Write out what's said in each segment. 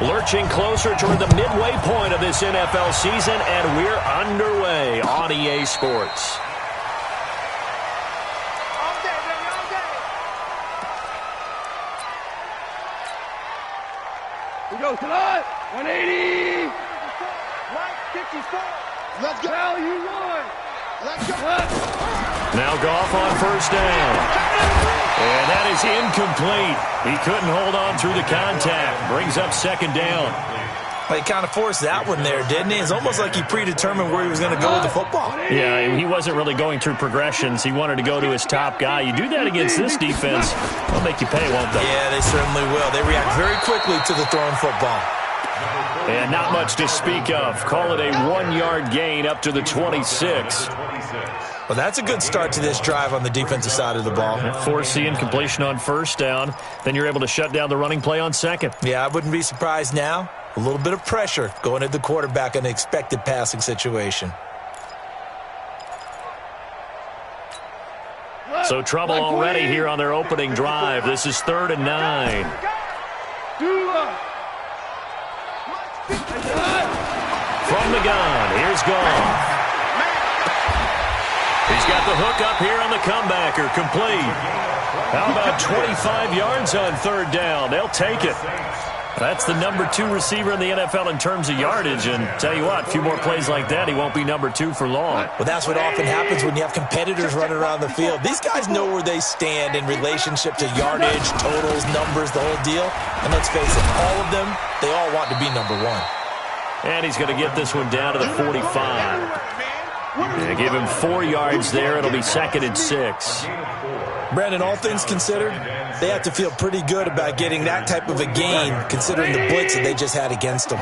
Lurching closer toward the midway point of this NFL season, and we're underway on EA Sports. We go to the 180. 54. Let's go. Now you won. Let's go. Now Goff on first down. And that is incomplete. He couldn't hold on through the contact. Brings up second down. Well, he kind of forced that one there, didn't he? It's almost like he predetermined where he was going to go with the football. Yeah, he wasn't really going through progressions. He wanted to go to his top guy. You do that against this defense, they'll make you pay, won't they? Yeah, they certainly will. They react very quickly to the thrown football. And not much to speak of. Call it a 1-yard gain up to the 26. Well, that's a good start to this drive on the defensive side of the ball. Force the incompletion on first down. Then you're able to shut down the running play on second. Yeah, I wouldn't be surprised now. A little bit of pressure going at the quarterback in an expected passing situation. So trouble already here on their opening drive. This is 3rd and 9. From the gun, here's Goff. He's got the hook up here on the comebacker, complete. How about 25 yards on 3rd down? They'll take it. That's the number 2 receiver in the NFL in terms of yardage, and tell you what, a few more plays like that, he won't be number 2 for long. Well, that's what often happens when you have competitors running around the field. These guys know where they stand in relationship to yardage, totals, numbers, the whole deal. And let's face it, all of them, they all want to be number 1. And he's going to get this one down to the 45. Give him 4 yards there. It'll be 2nd and 6. Brandon, all things considered, they have to feel pretty good about getting that type of a gain, considering the blitz that they just had against them.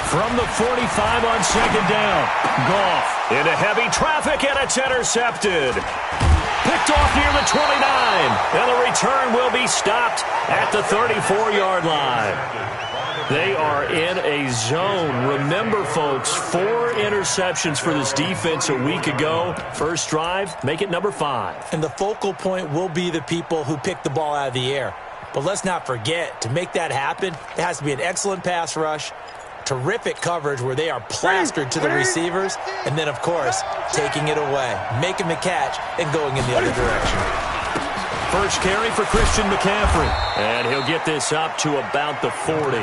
From the 45 on 2nd down, Goff into heavy traffic, and it's intercepted. Picked off near the 29, and the return will be stopped at the 34-yard line. They are in a zone. Remember, folks, 4 interceptions for this defense a week ago. First drive, make it number 5. And the focal point will be the people who pick the ball out of the air. But let's not forget, to make that happen, it has to be an excellent pass rush, terrific coverage where they are plastered to the receivers, and then, of course, taking it away, making the catch, and going in the other direction. First carry for Christian McCaffrey, and he'll get this up to about the 40.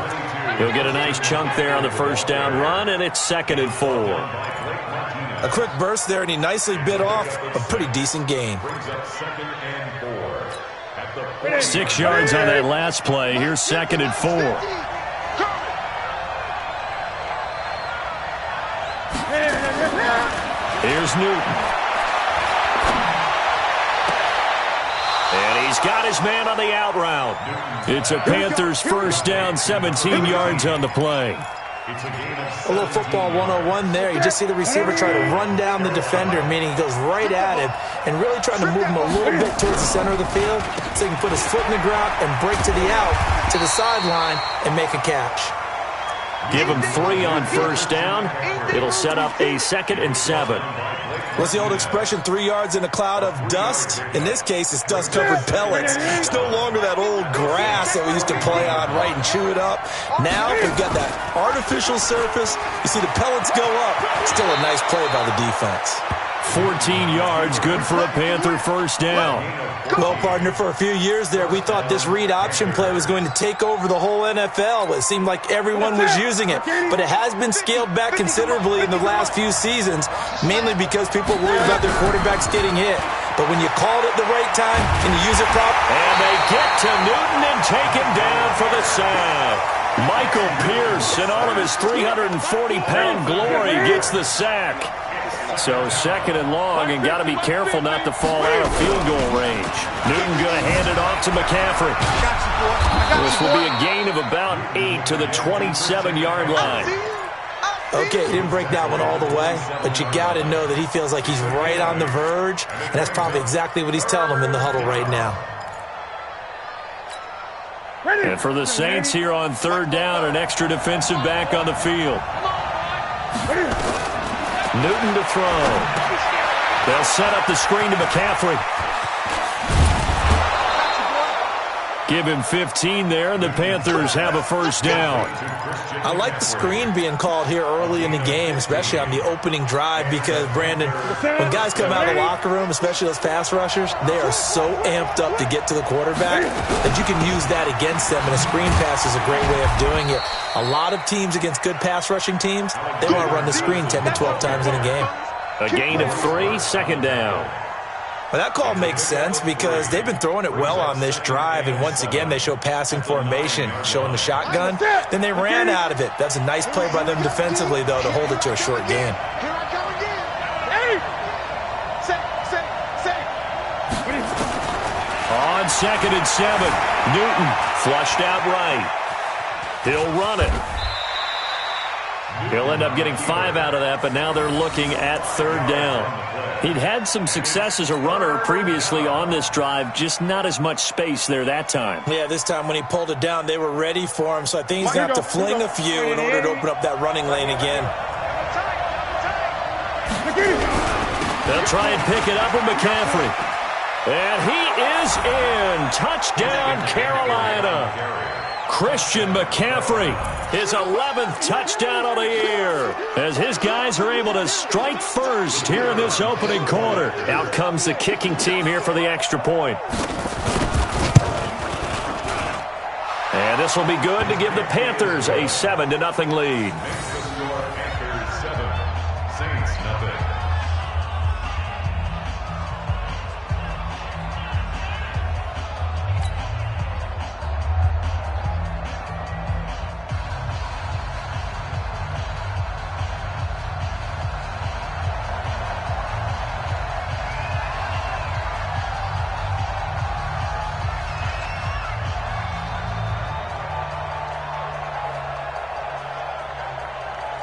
He'll get a nice chunk there on the first down run, and it's 2nd and 4. A quick burst there, and he nicely bit off a pretty decent gain. 6 yards on that last play. Here's 2nd and 4. Here's Newton. And he's got his man on the out route. It's a Panthers first down, 17 yards on the play. A little football 101 there. You just see the receiver try to run down the defender, meaning he goes right at him and really trying to move him a little bit towards the center of the field so he can put his foot in the ground and break to the out, to the sideline, and make a catch. Give him 3 on first down. It'll set up a 2nd and 7. What's the old expression, 3 yards in a cloud of dust? In this case, it's dust-covered pellets. It's no longer that old grass that we used to play on, right, and chew it up. Now we've got that artificial surface. You see the pellets go up. Still a nice play by the defense. 14 yards, good for a Panther first down. Well, partner, for a few years there, we thought this read option play was going to take over the whole NFL. It seemed like everyone was using it. But it has been scaled back considerably in the last few seasons, mainly because people worry about their quarterbacks getting hit. But when you call it at the right time and you use it properly. And they get to Newton and take him down for the sack. Michael Pierce, in all of his 340-pound glory, gets the sack. So 2nd and long, and got to be careful not to fall out of field goal range. Newton going to hand it off to McCaffrey. This will be a gain of about 8 to the 27-yard line. Okay, he didn't break that one all the way, but you got to know that he feels like he's right on the verge, and that's probably exactly what he's telling him in the huddle right now. And for the Saints here on 3rd down, an extra defensive back on the field. Newton to throw. They'll set up the screen to McCaffrey. Give him 15 there, and the Panthers have a first down. I like the screen being called here early in the game, especially on the opening drive, because, Brandon, when guys come out of the locker room, especially those pass rushers, they are so amped up to get to the quarterback that you can use that against them, and a screen pass is a great way of doing it. A lot of teams against good pass rushing teams, they want to run the screen 10 to 12 times in a game. A gain of 3, second down. Well, that call makes sense because they've been throwing it well on this drive, and once again they show passing formation, showing the shotgun. Then they ran out of it. That's a nice play by them defensively, though, to hold it to a short gain. On 2nd and 7, Newton flushed out right. He'll run it. He'll end up getting 5 out of that, but now they're looking at 3rd down. He'd had some success as a runner previously on this drive, just not as much space there that time. Yeah, this time when he pulled it down, they were ready for him, so I think he's going to have to fling a few in order to open up that running lane again. They'll try and pick it up with McCaffrey. And he is in. Touchdown, Carolina. Christian McCaffrey, his 11th touchdown of the year, as his guys are able to strike first here in this opening quarter. Out comes the kicking team here for the extra point. And this will be good to give the Panthers a 7-0 lead. Panthers 7, Saints nothing.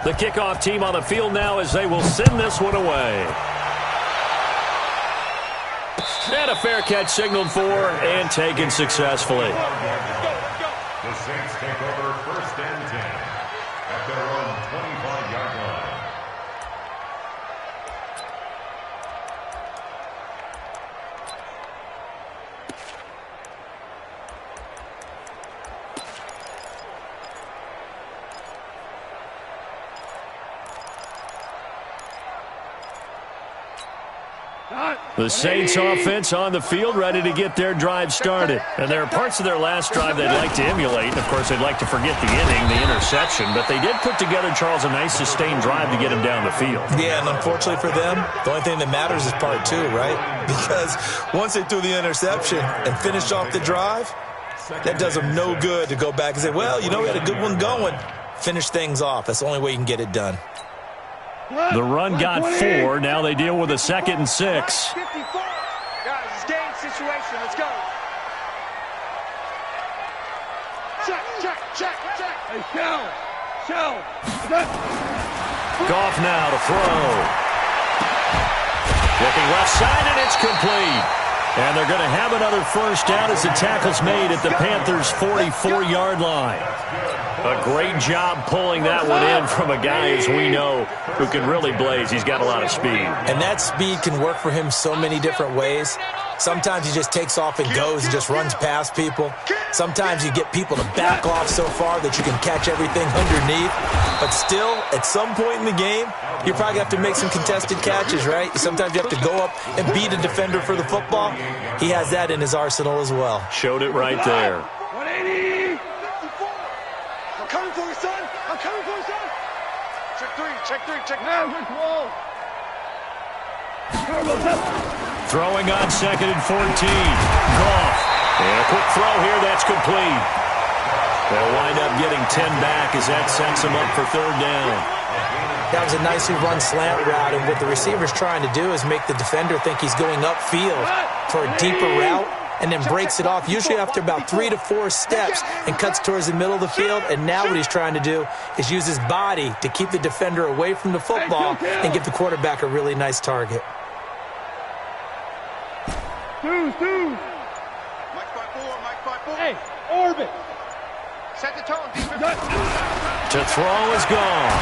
The kickoff team on the field now as they will send this one away. And a fair catch signaled for and taken successfully. The Saints take over 1st and 10 at their own 25-yard line. The Saints offense on the field ready to get their drive started. And there are parts of their last drive they'd like to emulate. And, of course, they'd like to forget the inning, the interception. But they did put together, Charles, a nice sustained drive to get him down the field. Yeah, and unfortunately for them, the only thing that matters is part 2, right? Because once they threw the interception and finished off the drive, that does them no good to go back and say, well, you know, we had a good one going. Finish things off. That's the only way you can get it done. The run got 4. Now they deal with a 2nd and 6. 54. Guys, it's game situation. Let's go. Check. Hey, shell. Goff now to throw. Looking left side, and it's complete. And they're going to have another first down as the tackle's made at the Panthers' 44-yard line. A great job pulling that one in from a guy, as we know, who can really blaze. He's got a lot of speed. And that speed can work for him so many different ways. Sometimes he just takes off and goes and just runs past people. Sometimes you get people to back off so far that you can catch everything underneath. But still, at some point in the game, you probably have to make some contested catches, right? Sometimes you have to go up and beat a defender for the football. He has that in his arsenal as well. Showed it right there. 180. I'm coming for you, son. Check 3. Now, we're close. Throwing on 2nd and 14. Goff. And a quick throw here. That's complete. They'll wind up getting 10 back as that sets them up for 3rd down. That was a nicely run slant route, and what the receiver's trying to do is make the defender think he's going upfield for a deeper route, and then breaks it off, usually after about 3 to 4 steps, and cuts towards the middle of the field. And now what he's trying to do is use his body to keep the defender away from the football and give the quarterback a really nice target. Two. Mike 5-4. Hey, orbit. Set the tone. To throw is gone.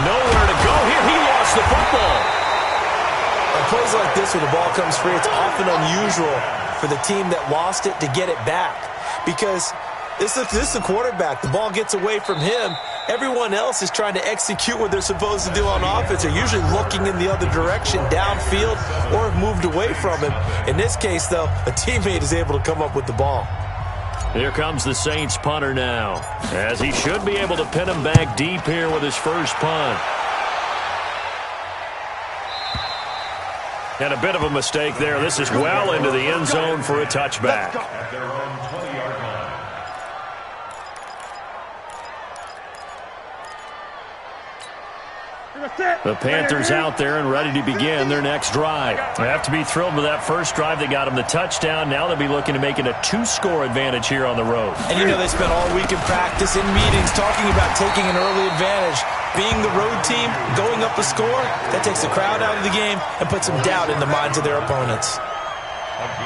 Nowhere to go here. He lost the football. plays like this when the ball comes free, it's often unusual for the team that lost it to get it back because this is the quarterback. The ball gets away from him. Everyone else is trying to execute what they're supposed to do on offense. They're usually looking in the other direction, downfield, or have moved away from him. In this case, though, a teammate is able to come up with the ball. Here comes the Saints punter now, as he should be able to pin him back deep here with his first punt. And a bit of a mistake there. This is well into the end zone for a touchback. At their own 20-yard line. The Panthers out there and ready to begin their next drive. They have to be thrilled with that first drive. They got them the touchdown. Now they'll be looking to make it a 2-score advantage here on the road. And you know they spent all week in practice, in meetings, talking about taking an early advantage. Being the road team, going up a score, that takes the crowd out of the game and puts some doubt in the minds of their opponents.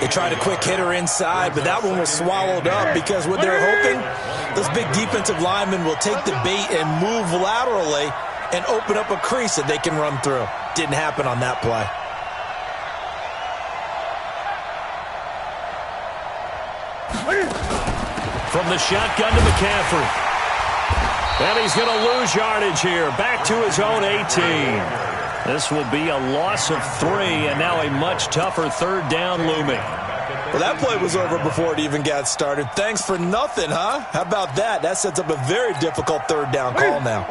They tried a quick hitter inside, but that one was swallowed up because what they're hoping, those big defensive linemen will take the bait and move laterally and open up a crease that they can run through. Didn't happen on that play. From the shotgun to McCaffrey. And he's going to lose yardage here. Back to his own 18. This will be a loss of 3, and now a much tougher third down looming. Well, that play was over before it even got started. Thanks for nothing, huh? How about that? That sets up a very difficult third down call now.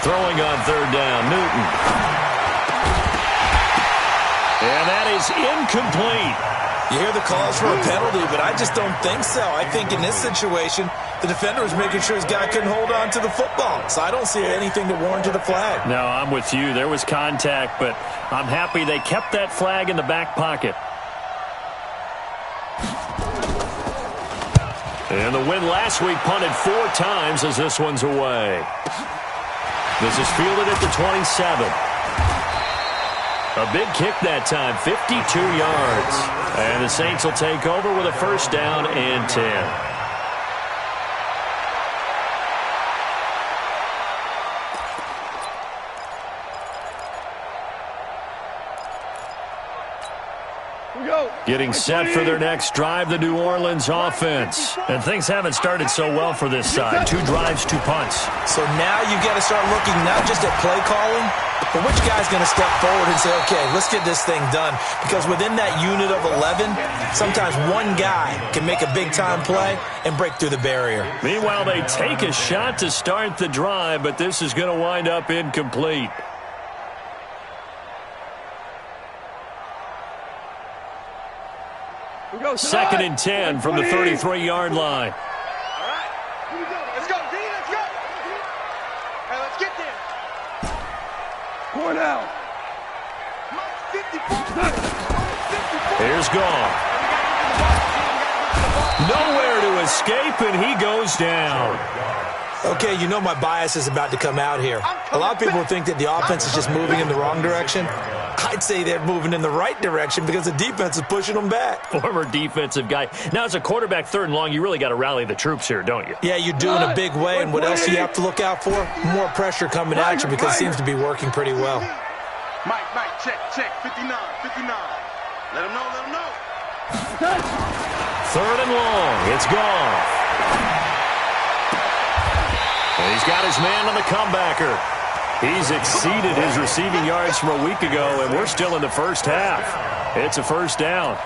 Throwing on third down, Newton. And that is incomplete. You hear the calls for a penalty, but I just don't think so. I think in this situation, the defender was making sure his guy couldn't hold on to the football. So I don't see anything to warrant a flag. No, I'm with you. There was contact, but I'm happy they kept that flag in the back pocket. And the win last week punted 4 times as this one's away. This is fielded at the 27. A big kick that time, 52 yards. And the Saints will take over with a first down and 10. Getting set for their next drive, the New Orleans offense. And things haven't started so well for this side. 2 drives, 2 punts. So now you've got to start looking not just at play calling, but which guy's going to step forward and say, okay, let's get this thing done. Because within that unit of 11, sometimes one guy can make a big-time play and break through the barrier. Meanwhile, they take a shot to start the drive, but this is going to wind up incomplete. Second and 10 from the 33-yard line. All right, here we go. Let's go, D. Let's go. Hey, let's get there. Going out. 54. Here's Goff. Nowhere to escape, and he goes down. Okay, you know my bias is about to come out here. A lot of people think that the offense is just moving in the wrong direction. I'd say they're moving in the right direction because the defense is pushing them back. Former defensive guy. Now, as a quarterback, 3rd and long, you really got to rally the troops here, don't you? Yeah, you do in a big way. And what else do you have to look out for? More pressure coming at you because it seems to be working pretty well. Mike, check. 59. Let him know. 3rd and long. It's gone. And he's got his man on the comebacker. He's exceeded his receiving yards from a week ago, and we're still in the first half. It's a first down.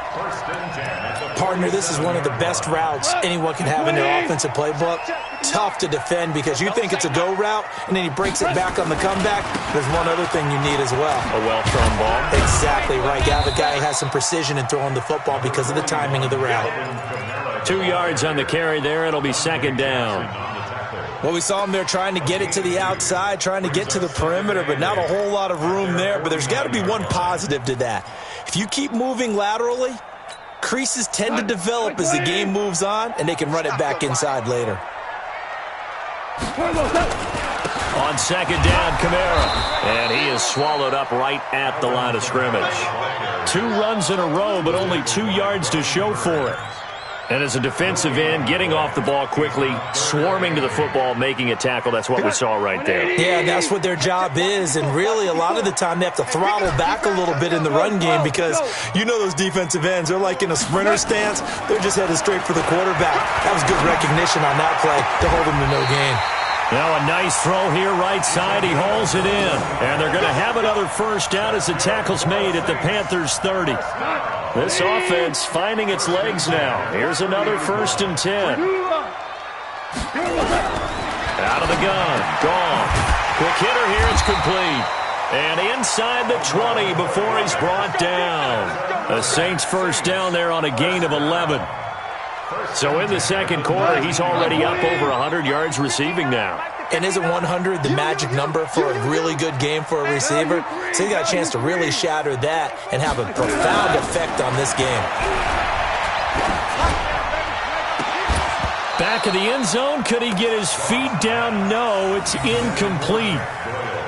Partner, this is one of the best routes anyone can have in their offensive playbook. Tough to defend because you think it's a go route, and then he breaks it back on the comeback. There's one other thing you need as well. A well-thrown ball. Exactly right. You have a guy who has some precision in throwing the football because of the timing of the route. 2 yards on the carry there. It'll be second down. Well, we saw him there trying to get it to the outside, trying to get to the perimeter, but not a whole lot of room there. But there's got to be one positive to that. If you keep moving laterally, creases tend to develop as the game moves on, and they can run it back inside later. On second down, Kamara. And he is swallowed up right at the line of scrimmage. 2 runs in a row, but only 2 yards to show for it. And as a defensive end, getting off the ball quickly, swarming to the football, making a tackle, that's what we saw right there. Yeah, and that's what their job is. And really, a lot of the time, they have to throttle back a little bit in the run game because you know those defensive ends, they're like in a sprinter stance. They're just headed straight for the quarterback. That was good recognition on that play to hold them to no gain. Now a nice throw here right side. He hauls it in. And they're going to have another first down as the tackle's made at the Panthers' 30. This offense finding its legs now. Here's another 1st and 10. Out of the gun. Gone. Quick hitter here. It's complete. And inside the 20 before he's brought down. The Saints first down there on a gain of 11. So in the second quarter, he's already up over 100 yards receiving now. And isn't 100 the magic number for a really good game for a receiver? So he got a chance to really shatter that and have a profound effect on this game. Back of the end zone, could he get his feet down? No, it's incomplete.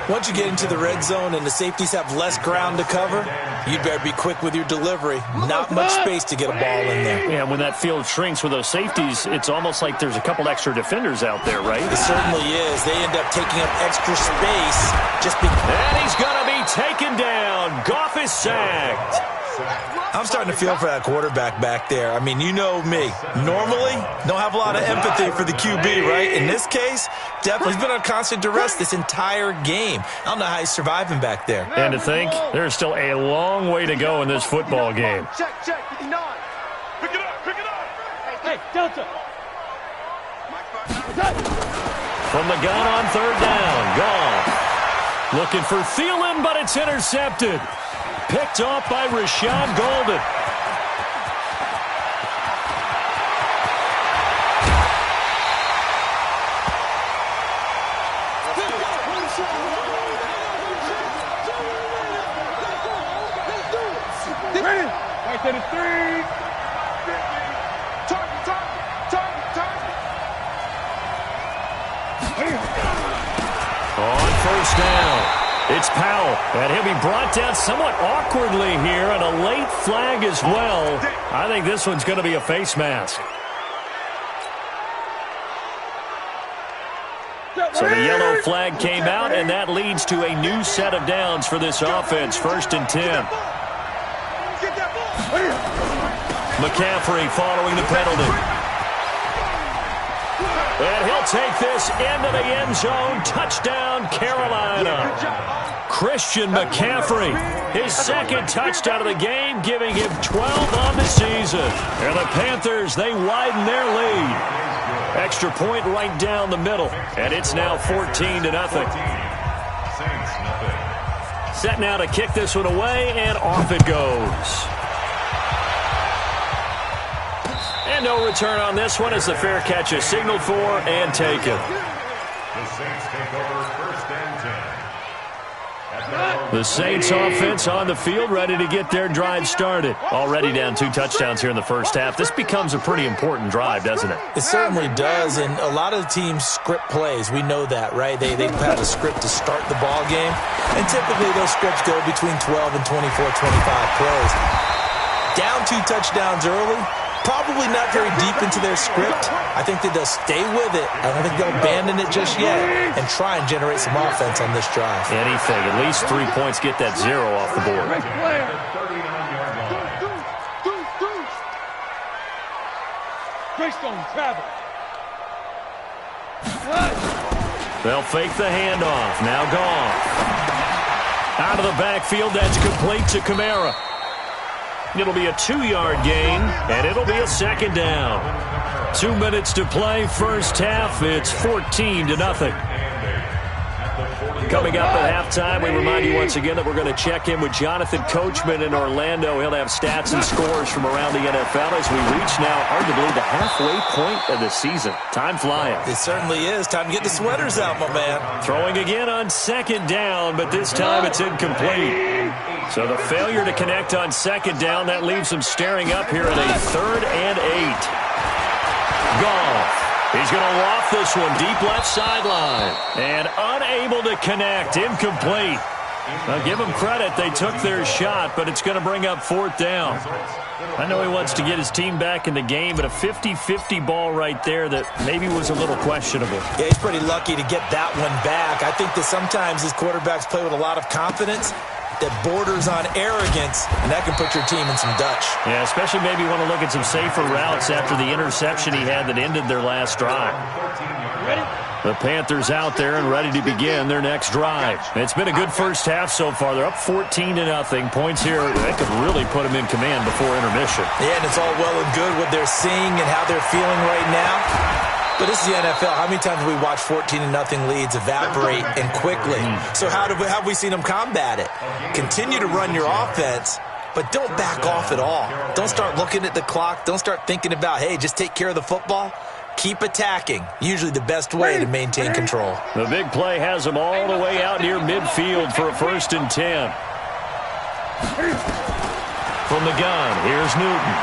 Once you get into the red zone and the safeties have less ground to cover, you'd better be quick with your delivery. Not much space to get a ball in there. Yeah, when that field shrinks with those safeties, it's almost like there's a couple extra defenders out there, right? It certainly is. They end up taking up extra space just because. And he's going to be taken down. Goff is sacked. I'm starting to feel for that quarterback back there. I mean, you know me. Normally, don't have a lot of empathy for the QB, right? In this case, definitely he's been on constant duress this entire game. I don't know how he's surviving back there. And to think, there's still a long way to go in this football game. Check, 59. Pick it up. Hey, Delta. From the gun on 3rd down, Goff. Looking for Thielen, but it's intercepted. Picked off by Rashad Golden. Ready? Right to the 3. Target. On 1st down. It's Powell, and he'll be brought down somewhat awkwardly here, and a late flag as well. I think this one's going to be a face mask. So the yellow flag came out, and that leads to a new set of downs for this offense. 1st and 10. McCaffrey following the penalty. And he'll take this into the end zone. Touchdown, Carolina. Christian McCaffrey, his 2nd touchdown of the game, giving him 12 on the season. And the Panthers, they widen their lead. Extra point right down the middle. And it's now 14-0. Set now to kick this one away, and off it goes. And no return on this one as the fair catch is signaled for and taken. The Saints take over 1st and 10. The Saints offense on the field, ready to get their drive started. Already down 2 touchdowns here in the first half. This becomes a pretty important drive, doesn't it? It certainly does, and a lot of the teams script plays. We know that, right? They have a script to start the ball game, and typically those scripts go between 12 and 24, 25 plays. Down 2 touchdowns early. Probably not very deep into their script. I think that they'll stay with it. I don't think they'll abandon it just yet and try and generate some offense on this drive. Anything. At least 3 points, get that 0 off the board. Greystone travel. They'll fake the handoff. Now Goff. Out of the backfield, that's complete to Kamara. It'll be a 2-yard gain, and it'll be a 2nd down. 2 minutes to play, first half. It's 14-0. Coming up at halftime, we remind you once again that we're going to check in with Jonathan Coachman in Orlando. He'll have stats and scores from around the NFL as we reach now arguably the halfway point of the season. Time flying. It certainly is. Time to get the sweaters out, my man. Throwing again on 2nd down, but this time it's incomplete. So the failure to connect on 2nd down, that leaves him staring up here at a 3rd and 8. Goff. He's going to loft this one deep left sideline. And unable to connect. Incomplete. Now give them credit. They took their shot, but it's going to bring up 4th down. I know he wants to get his team back in the game, but a 50-50 ball right there that maybe was a little questionable. Yeah, he's pretty lucky to get that one back. I think that sometimes his quarterbacks play with a lot of confidence that borders on arrogance, and that can put your team in some Dutch. Yeah, especially maybe want to look at some safer routes after the interception he had that ended their last drive. Ready? The Panthers out there and ready to begin their next drive. It's been a good first half so far. They're up 14-0. Points here, that could really put them in command before intermission. Yeah, and it's all well and good what they're seeing and how they're feeling right now. But this is the NFL. How many times have we watched 14-0 leads evaporate and quickly? So how have we seen them combat it? Continue to run your offense, but don't back off at all. Don't start looking at the clock. Don't start thinking about, hey, just take care of the football. Keep attacking. Usually the best way to maintain control. The big play has them all the way out near midfield for a 1st and 10. From the gun, here's Newton.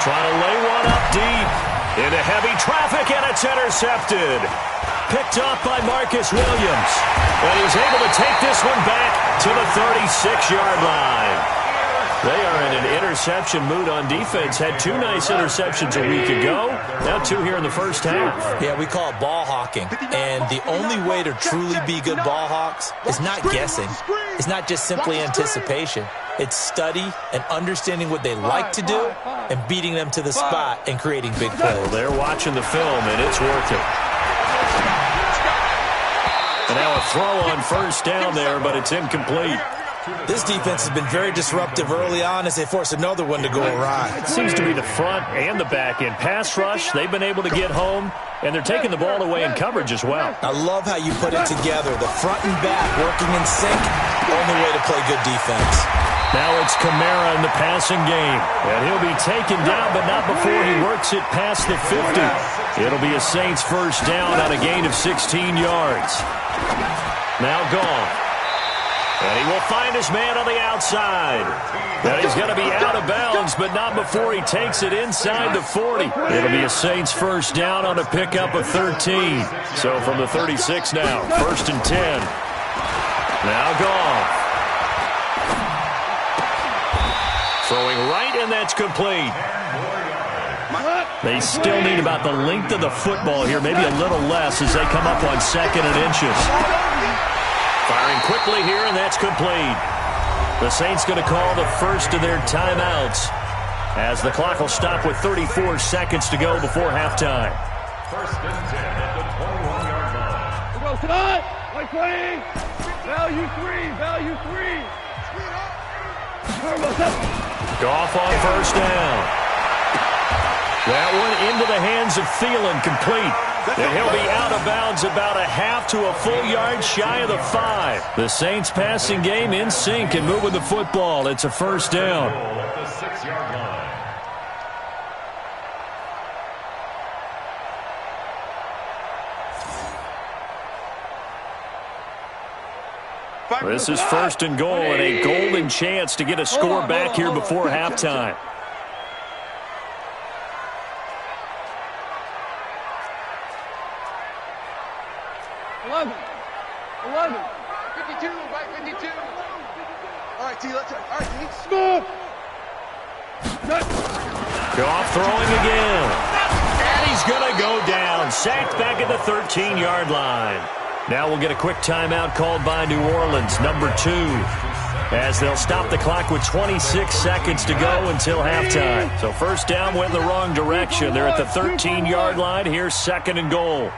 Trying to lay one up deep. Into heavy traffic, and it's intercepted. Picked off by Marcus Williams. And he's able to take this one back to the 36-yard line. They are in an interception mood on defense. Had 2 nice interceptions a week ago. Now 2 here in the first half. Yeah, we call it ball hawking. And the only way to truly be good ball hawks is not guessing. It's not just simply anticipation. It's study and understanding what they like to do and beating them to the spot and creating big plays. Well, they're watching the film, and it's working. And now a throw on 1st down there, but it's incomplete. This defense has been very disruptive early on as they force another one to go awry. It seems to be the front and the back end. Pass rush, they've been able to get home, and they're taking the ball away in coverage as well. I love how you put it together. The front and back working in sync, only way to play good defense. Now it's Kamara in the passing game. And he'll be taken down, but not before he works it past the 50. It'll be a Saints 1st down on a gain of 16 yards. Now gone. And he will find his man on the outside. Now he's going to be out of bounds, but not before he takes it inside the 40. It'll be a Saints 1st down on a pickup of 13. So from the 36 now, 1st and 10. Now gone. Throwing right, and that's complete. They still need about the length of the football here, maybe a little less as they come up on 2nd and inches. Firing quickly here, and that's complete. The Saints going to call the first of their timeouts as the clock will stop with 34 seconds to go before halftime. 1st and 10 at the 21-yard line. We'll go tonight. Like playing. Value 3. Value 3. Goff on 1st down. That one into the hands of Thielen, complete. And he'll be out of bounds about a half to a full yard shy of the 5. The Saints passing game in sync and moving the football. It's a 1st down. At the 6-yard line. This is 1st and goal and a golden chance to get a score back here before halftime. 11. 52, right, 52. All right, T, let's go. All right, T. Score. Goff throwing again. And he's going to go down. Sacked back at the 13-yard line. Now we'll get a quick timeout called by New Orleans, number 2, as they'll stop the clock with 26 seconds to go until halftime. So 1st down went in the wrong direction. They're at the 13-yard line. Here's 2nd and goal.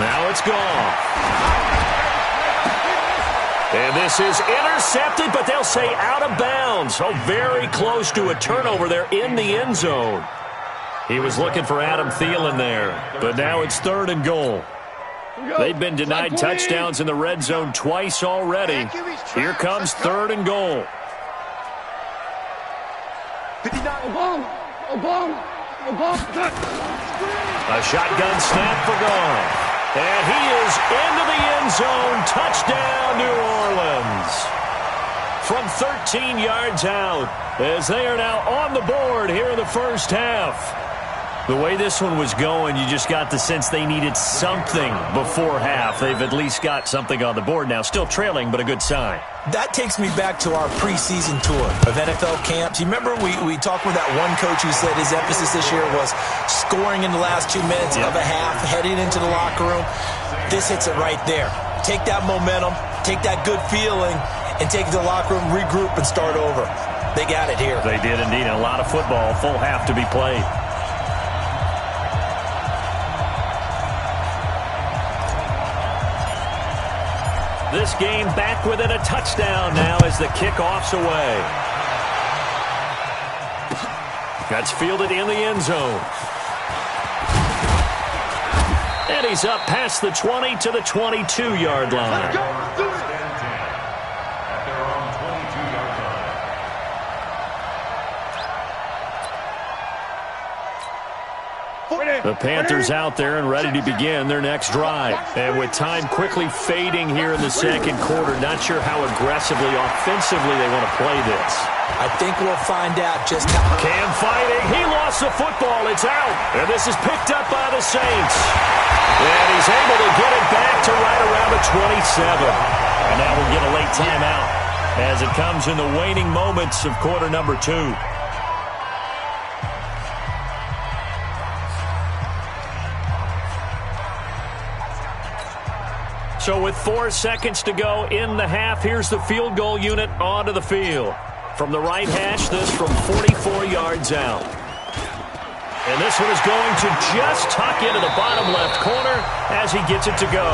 Now it's gone. And this is intercepted, but they'll say out of bounds. So very close to a turnover there in the end zone. He was looking for Adam Thielen there, but now it's 3rd and goal. They've been denied touchdowns in the red zone twice already. Here comes 3rd and goal. 59. A shotgun snap for Goff. And he is into the end zone. Touchdown, New Orleans. From 13 yards out, as they are now on the board here in the first half. The way this one was going, you just got the sense they needed something before half. They've at least got something on the board now. Still trailing, but a good sign. That takes me back to our preseason tour of NFL camps. You remember we talked with that one coach who said his emphasis this year was scoring in the last 2 minutes of a half, heading into the locker room. This hits it right there. Take that momentum, take that good feeling, and take it to the locker room, regroup, and start over. They got it here. They did indeed. A lot of football, full half to be played. This game back within a touchdown now as the kickoff's away. That's fielded in the end zone. And he's up past the 20 to the 22-yard line. The Panthers out there and ready to begin their next drive. And with time quickly fading here in the second quarter, not sure how aggressively, offensively they want to play this. I think we'll find out just how. Cam fighting. He lost the football. It's out. And this is picked up by the Saints. And he's able to get it back to right around the 27. And now we'll get a late timeout as it comes in the waning moments of quarter number 2. So with 4 seconds to go in the half, here's the field goal unit onto the field. From the right hash, this from 44 yards out. And this one is going to just tuck into the bottom left corner as he gets it to go.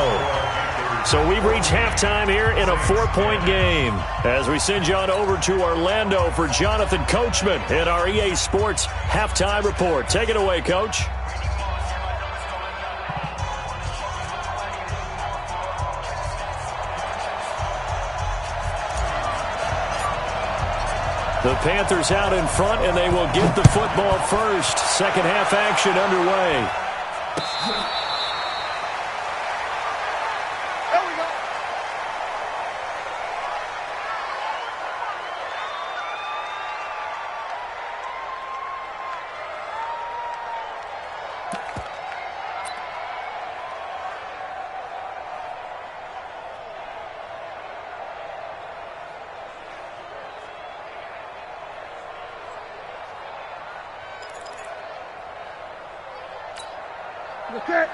So we've reached halftime here in a 4-point game. As we send you on over to Orlando for Jonathan Coachman in our EA Sports Halftime Report. Take it away, Coach. The Panthers out in front, and they will get the football first. Second half action underway.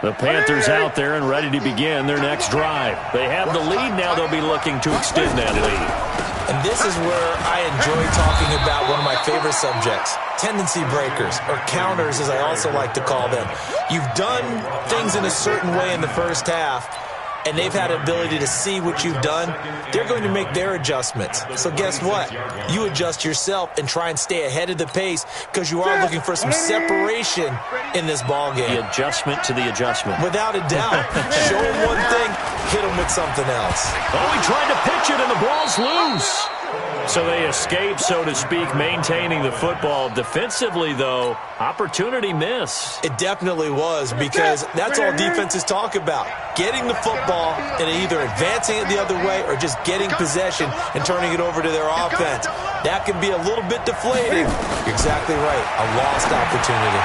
The Panthers out there and ready to begin their next drive. They have the lead now. They'll be looking to extend that lead. And this is where I enjoy talking about one of my favorite subjects, tendency breakers, or counters as I also like to call them. You've done things in a certain way in the first half, and they've had the ability to see what you've done. They're going to make their adjustments. So guess what? You adjust yourself and try and stay ahead of the pace because you are looking for some separation in this ball game. The adjustment to the adjustment. Without a doubt. Show them one thing, hit them with something else. Oh, he tried to pitch it, and the ball's loose. So they escape, so to speak, maintaining the football. Defensively, though, opportunity miss. It definitely was, because that's all defenses talk about. Getting the football and either advancing it the other way or just getting possession and turning it over to their offense. That can be a little bit deflating. You're exactly right. A lost opportunity.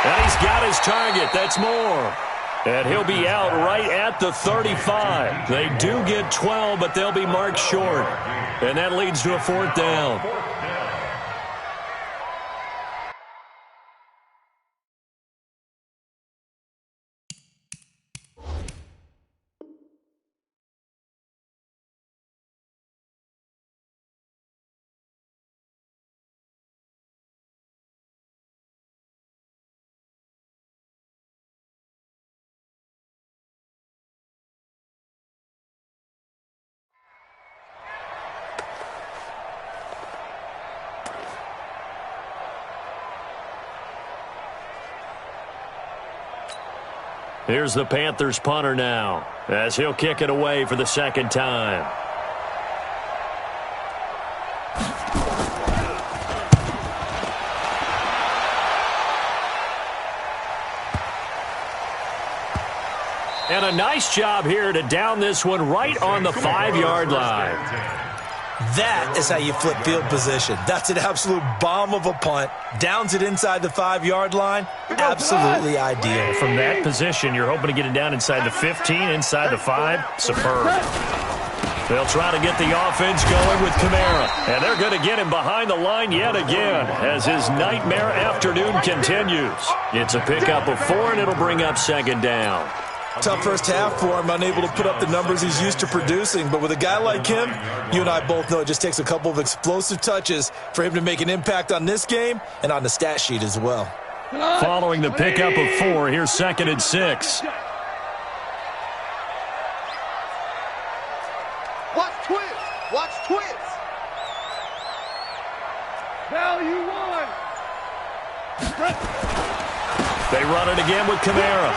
And he's got his target. That's more. And he'll be out right at the 35. They do get 12, but they'll be marked short. And that leads to a 4th down. Here's the Panthers punter now, as he'll kick it away for the second time. And a nice job here to down this one right on the 5-yard line. That is how you flip field position. That's an absolute bomb of a punt. Downs it inside the 5-yard line. Absolutely ideal. From that position, you're hoping to get it down inside the 15, inside the 5. Superb. They'll try to get the offense going with Kamara. And they're going to get him behind the line yet again as his nightmare afternoon continues. It's a pickup of 4, and it'll bring up second down. Tough first half for him, unable to put up the numbers he's used to producing. But with a guy like him, you and I both know it just takes a couple of explosive touches for him to make an impact on this game and on the stat sheet as well. Following the pickup of 4, here's 2nd and 6. Watch twins. Watch twins. Value 1. They run it again with Kamara.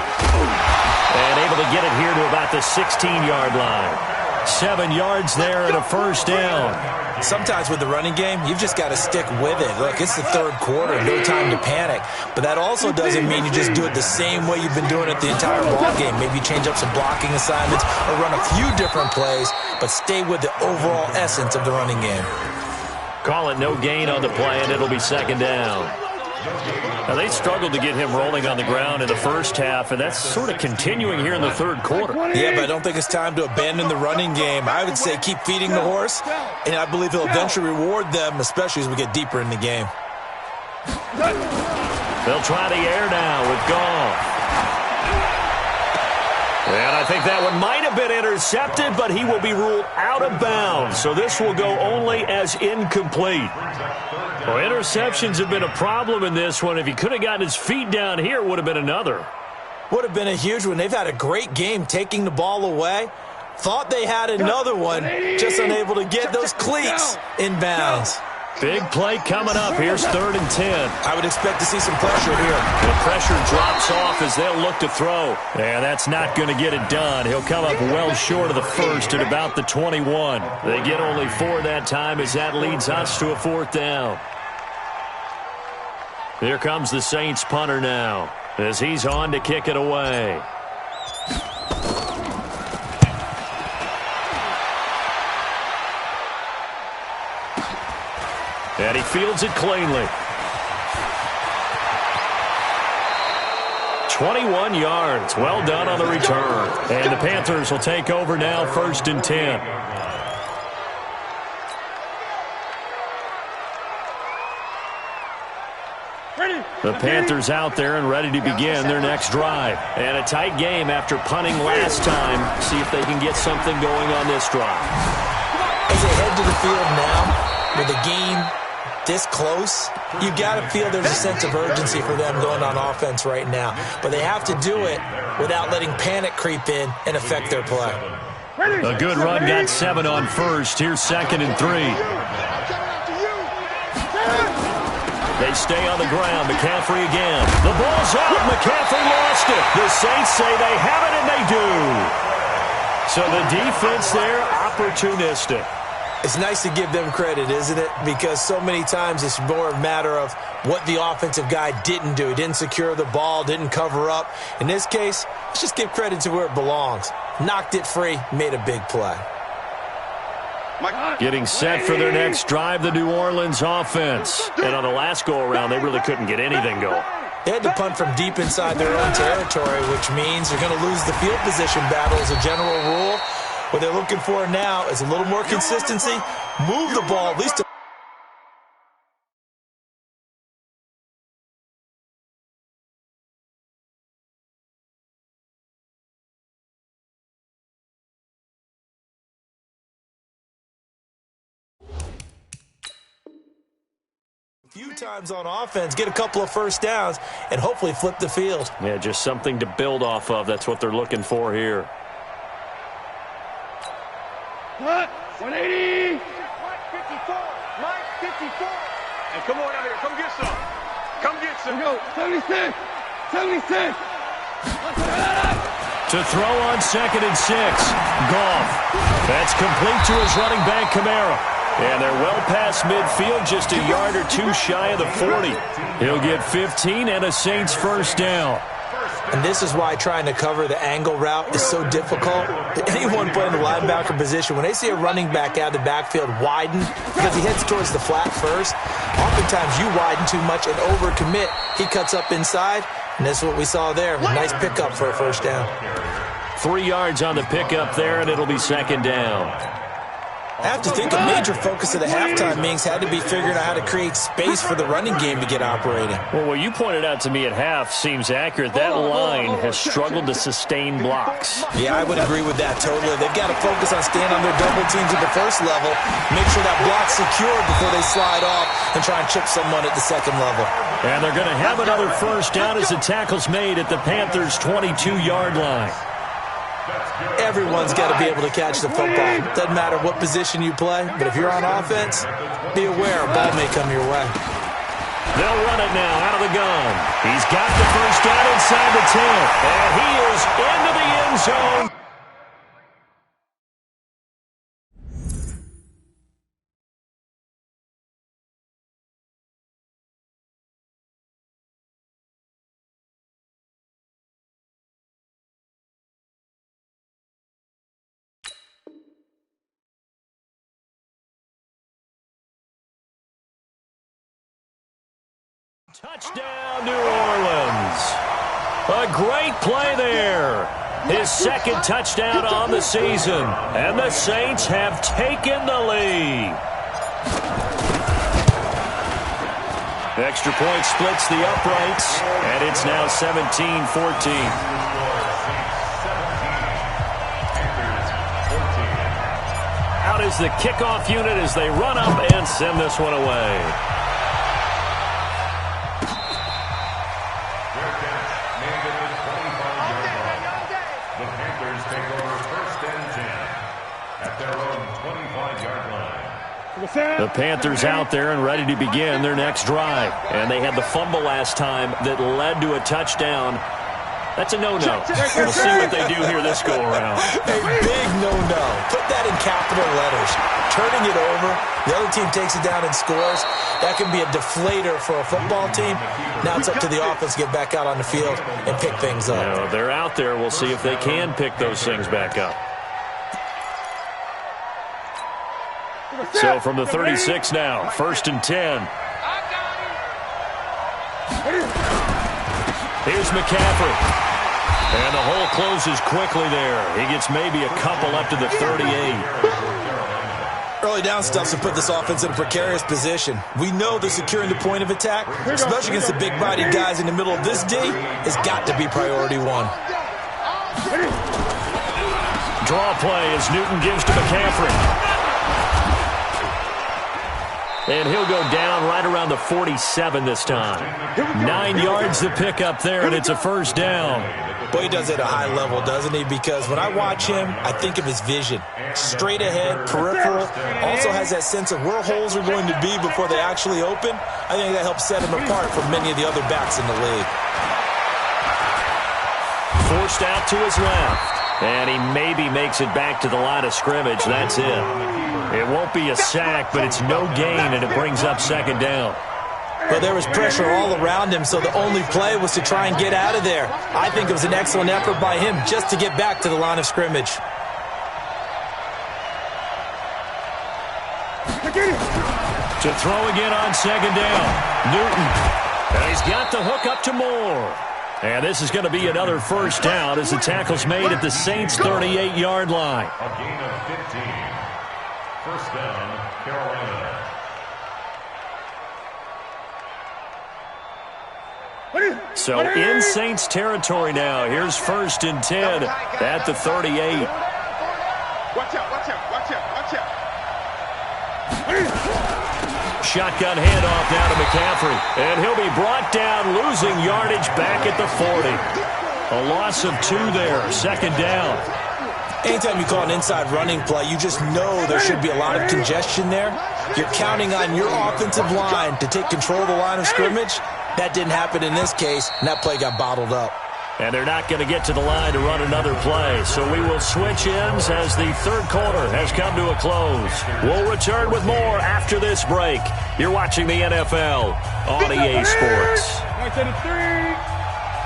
And able to get it here to about the 16-yard line. 7 yards there and a first down. Sometimes with the running game, you've just got to stick with it. Look, it's the 3rd quarter, no time to panic. But that also doesn't mean you just do it the same way you've been doing it the entire ball game. Maybe you change up some blocking assignments or run a few different plays, but stay with the overall essence of the running game. Call it no gain on the play, and it'll be second down. Now, they struggled to get him rolling on the ground in the first half, and that's sort of continuing here in the 3rd quarter. Yeah, but I don't think it's time to abandon the running game. I would say keep feeding the horse, and I believe he'll eventually reward them, especially as we get deeper in the game. They'll try the air now with Goff. And I think that one might have been intercepted, but he will be ruled out of bounds. So this will go only as incomplete. Well, interceptions have been a problem in this one. If he could have gotten his feet down here, it would have been another. Would have been a huge one. They've had a great game taking the ball away. Thought they had another one, just unable to get those cleats in bounds. Big play coming up. Here's 3rd and 10. I would expect to see some pressure here. The pressure drops off as they'll look to throw. And that's not going to get it done. He'll come up well short of the first at about the 21. They get only 4 that time as that leads us to a 4th down. Here comes the Saints punter now as he's on to kick it away. And he fields it cleanly. 21 yards. Well done on the return. And the Panthers will take over now, 1st and 10. The Panthers out there and ready to begin their next drive. And a tight game after punting last time. See if they can get something going on this drive. As they head to the field now, with the game this close, you got to feel there's a sense of urgency for them going on offense right now. But they have to do it without letting panic creep in and affect their play. A good run got 7 on first. Here's 2nd and 3. They stay on the ground. McCaffrey again. The ball's out. McCaffrey lost it. The Saints say they have it, and they do. So the defense there, opportunistic. It's nice to give them credit, isn't it? Because so many times it's more a matter of what the offensive guy didn't do. He didn't secure the ball, didn't cover up. In this case, let's just give credit to where it belongs. Knocked it free, made a big play. Getting set for their next drive, the New Orleans offense. And on the last go-around, they really couldn't get anything going. They had to punt from deep inside their own territory, which means they're going to lose the field position battle as a general rule. What they're looking for now is a little more consistency. Move the ball at least a few times on offense, get a couple of first downs, and hopefully flip the field. Yeah, just something to build off of. That's what they're looking for here. 180. Mike 54. Mike 54. Hey, come on out here. Come get some. Come get some. Go. 76. 76. To throw on 2nd and 6. Goff. That's complete to his running back, Kamara. And they're well past midfield, just a yard or two shy of the 40. He'll get 15 and a Saints first down. And this is why trying to cover the angle route is so difficult. Anyone playing the linebacker position, when they see a running back out of the backfield widen because he heads towards the flat first, oftentimes you widen too much and overcommit. He cuts up inside, and this is what we saw there. A nice pickup for a first down. 3 yards on the pickup there, and it'll be second down. I have to think a major focus of the halftime meetings had to be figuring out how to create space for the running game to get operating. Well, what you pointed out to me at half seems accurate. That line has struggled to sustain blocks. Yeah, I would agree with that totally. They've got to focus on staying on their double teams at the first level, make sure that block's secured before they slide off and try and chip someone at the second level. And they're going to have another first down as the tackle's made at the Panthers' 22-yard line. Everyone's got to be able to catch the football. Doesn't matter what position you play, but if you're on offense, be aware a ball may come your way. They'll run it now out of the gun. He's got the first down inside the 10, and he is into the end zone. Touchdown, New Orleans. A great play there. His second touchdown on the season. And the Saints have taken the lead. Extra point splits the uprights. And it's now 17-14. Out is the kickoff unit as they run up and send this one away. The Panthers out there and ready to begin their next drive. And they had the fumble last time that led to a touchdown. That's a no-no. We'll see what they do here this go-around. A big no-no. Put that in capital letters. Turning it over, the other team takes it down and scores. That can be a deflator for a football team. Now it's up to the offense to get back out on the field and pick things up. You know, they're out there. We'll see if they can pick those things back up. So from the 36 now, 1st and 10. Here's McCaffrey. And the hole closes quickly there. He gets maybe a couple up to the 38. Early down stuff to put this offense in a precarious position. We know that securing the point of attack, especially against the big-bodied guys in the middle of this D, has got to be priority one. Draw play as Newton gives to McCaffrey. And he'll go down right around the 47 this time. 9 yards to pick up there, and it's a first down. Boy, he does it at a high level, doesn't he? Because when I watch him, I think of his vision. Straight ahead, peripheral, also has that sense of where holes are going to be before they actually open. I think that helps set him apart from many of the other backs in the league. Forced out to his left. And he maybe makes it back to the line of scrimmage. That's it. It won't be a sack, but it's no gain, and it brings up second down. But there was pressure all around him, so the only play was to try and get out of there. I think it was an excellent effort by him just to get back to the line of scrimmage. To throw again on second down. Newton. And he's got the hook up to Moore. And this is going to be another first down as the tackle's made at the Saints' 38-yard line. A gain of 15. First down, Carolina. So in Saints territory now. Here's 1st and 10 at the 38. Watch out, watch out, watch out, watch out. Shotgun handoff now to McCaffrey. And he'll be brought down, losing yardage back at the 40. A loss of 2 there, second down. Anytime you call an inside running play, you just know there should be a lot of congestion there. You're counting on your offensive line to take control of the line of scrimmage. That didn't happen in this case, and that play got bottled up. And they're not going to get to the line to run another play. So we will switch ends as the third quarter has come to a close. We'll return with more after this break. You're watching the NFL on EA Sports.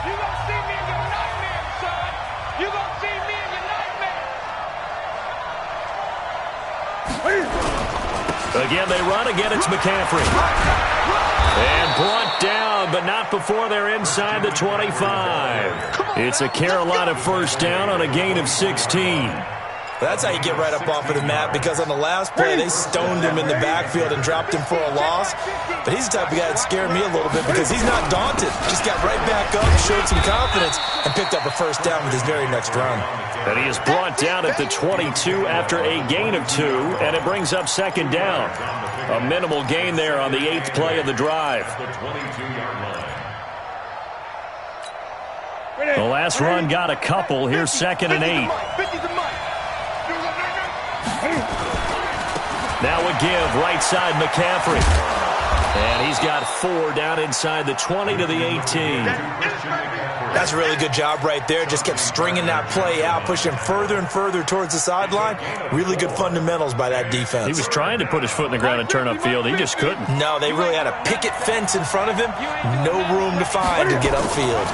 You gonna see me in your nightmare, son. You gonna see me in your nightmare. Again, they run. Again, it's McCaffrey. And brought down, but not before they're inside the 25. It's a Carolina first down on a gain of 16. That's how you get right up off of the mat, because on the last play, they stoned him in the backfield and dropped him for a loss. But he's the type of guy that scared me a little bit because he's not daunted. Just got right back up, showed some confidence, and picked up a first down with his very next run. And he is brought down at the 22 after a gain of 2, and it brings up second down. A minimal gain there on the 8th play of the drive. The last run got a couple. Here's 2nd and 8. Now a give, right side McCaffrey. And he's got 4 down inside the 20 to the 18. That's a really good job right there. Just kept stringing that play out, pushing further and further towards the sideline. Really good fundamentals by that defense. He was trying to put his foot in the ground and turn upfield. He just couldn't. No, they really had a picket fence in front of him. No room to find to get upfield.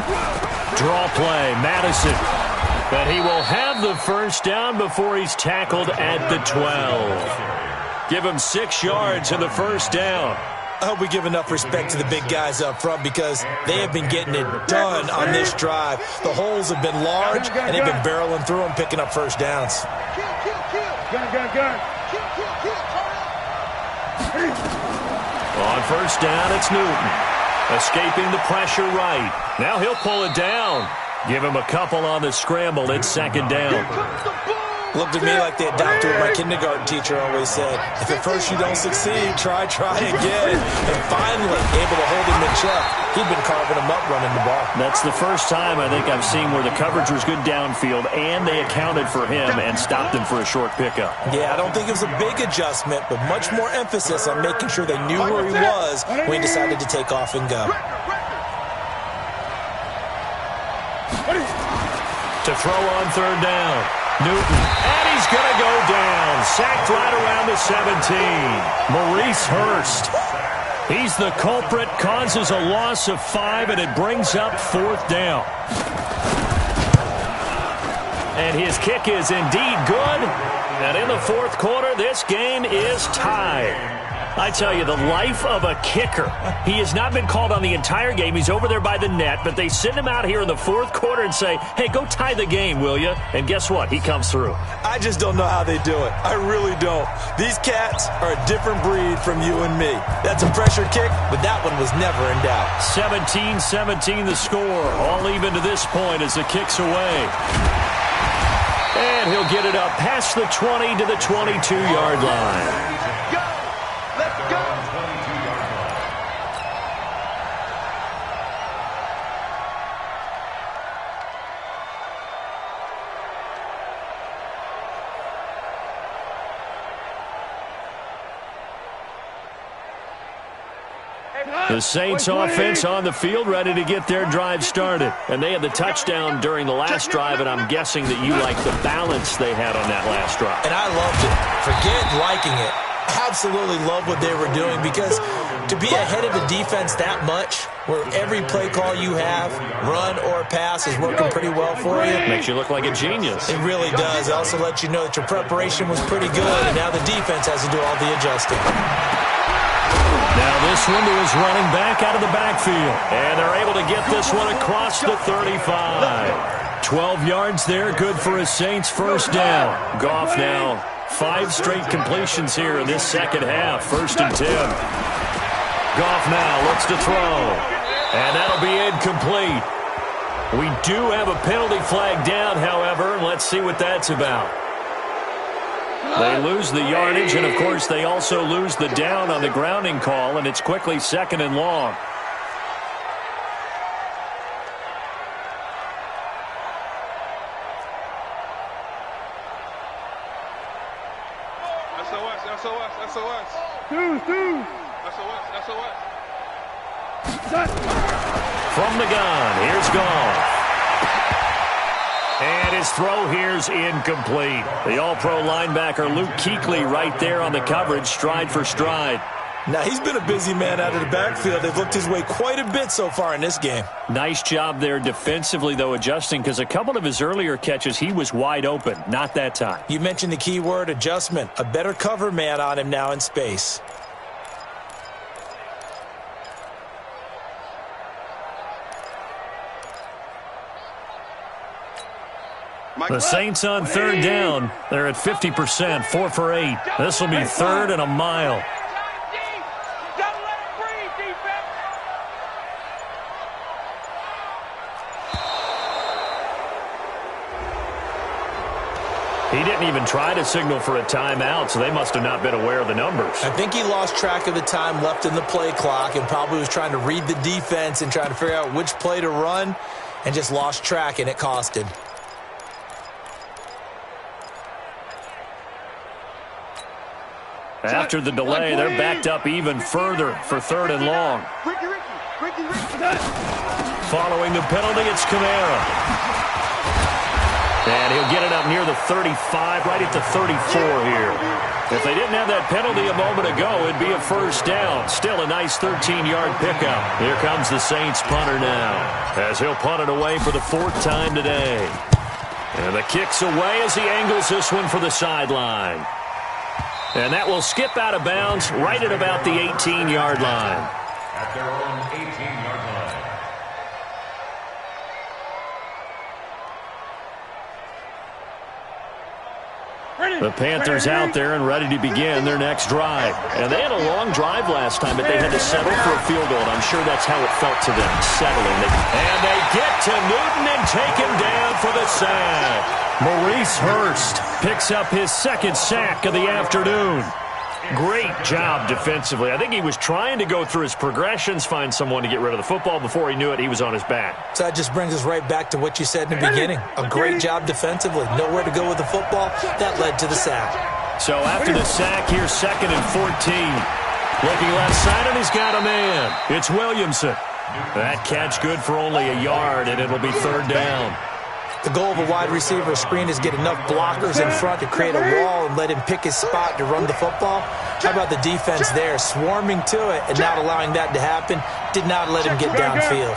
Draw play, Madison. But he will have the first down before he's tackled at the 12. Give him 6 yards in the first down. I hope we give enough respect to the big guys up front because they have been getting it done on this drive. The holes have been large, and they've been barreling through them, picking up first downs. On first down, it's Newton. Escaping the pressure right. Now he'll pull it down. Give him a couple on the scramble. It's second down. Looked at me like they adopted what my kindergarten teacher always said. If at first you don't succeed, try again. And finally, able to hold him in check. He'd been carving him up running the ball. That's the first time I think I've seen where the coverage was good downfield and they accounted for him and stopped him for a short pickup. Yeah, I don't think it was a big adjustment, but much more emphasis on making sure they knew where he was when he decided to take off and go. To throw on third down. Newton, and he's going to go down. Sacked right around the 17. Maurice Hurst. He's the culprit, causes a loss of 5, and it brings up 4th down. And his kick is indeed good. And in the 4th quarter, this game is tied. I tell you, the life of a kicker. He has not been called on the entire game. He's over there by the net, but they send him out here in the 4th quarter and say, hey, go tie the game, will you? And guess what? He comes through. I just don't know how they do it. I really don't. These cats are a different breed from you and me. That's a pressure kick, but that one was never in doubt. 17-17 the score. All even to this point as the kick's away. And he'll get it up past the 20 to the 22-yard line. The Saints offense on the field, ready to get their drive started. And they had the touchdown during the last drive, and I'm guessing that you like the balance they had on that last drive. And I loved it. Forget liking it. Absolutely love what they were doing, because to be ahead of the defense that much, where every play call you have, run or pass, is working pretty well for you. Makes you look like a genius. It really does. It also lets you know that your preparation was pretty good, and now the defense has to do all the adjusting. Now this one to his running back out of the backfield. And they're able to get this one across the 35. 12 yards there, good for a Saints first down. Goff now 5 straight completions here in this second half. 1st and 10. Goff now looks to throw. And that'll be incomplete. We do have a penalty flag down, however. Let's see what that's about. They lose the yardage, and, of course, they also lose the down on the grounding call, and it's quickly 2nd and long. From the gun, here's Goff. And his throw here's incomplete. The all-pro linebacker Luke Kuechly right there on the coverage, stride for stride. Now, he's been a busy man out of the backfield. They've looked his way quite a bit so far in this game. Nice job there defensively, though, adjusting, because a couple of his earlier catches, he was wide open. Not that time. You mentioned the key word, adjustment. A better cover man on him now in space. The Saints on third down. They're at 50%, 4 for 8. This will be third and a mile. He didn't even try to signal for a timeout, so they must have not been aware of the numbers. I think he lost track of the time left in the play clock and probably was trying to read the defense and trying to figure out which play to run and just lost track, and it cost him. After the delay, they're backed up even further for third and long. Following the penalty, it's Kamara. And he'll get it up near the 35, right at the 34 here. If they didn't have that penalty a moment ago, it'd be a first down. Still a nice 13-yard pickup. Here comes the Saints punter now, as he'll punt it away for the 4th time today. And the kick's away as he angles this one for the sideline. And that will skip out of bounds right at about the 18-yard line. At their own 18-yard line. The Panthers out there and ready to begin their next drive. And they had a long drive last time, but they had to settle for a field goal, and I'm sure that's how it felt to them, settling. And they get to Newton and take him down for the sack. Maurice Hurst picks up his 2nd sack of the afternoon. Great job defensively. I think he was trying to go through his progressions, find someone to get rid of the football. Before he knew it, he was on his back. So that just brings us right back to what you said in the beginning. A great job defensively. Nowhere to go with the football. That led to the sack. So after the sack, here's 2nd and 14. Looking left side, and he's got a man. It's Williamson. That catch good for only a yard, and it'll be 3rd down. The goal of a wide receiver screen is get enough blockers in front to create a wall and let him pick his spot to run the football. How about the defense there, swarming to it and not allowing that to happen? Did not let him get downfield.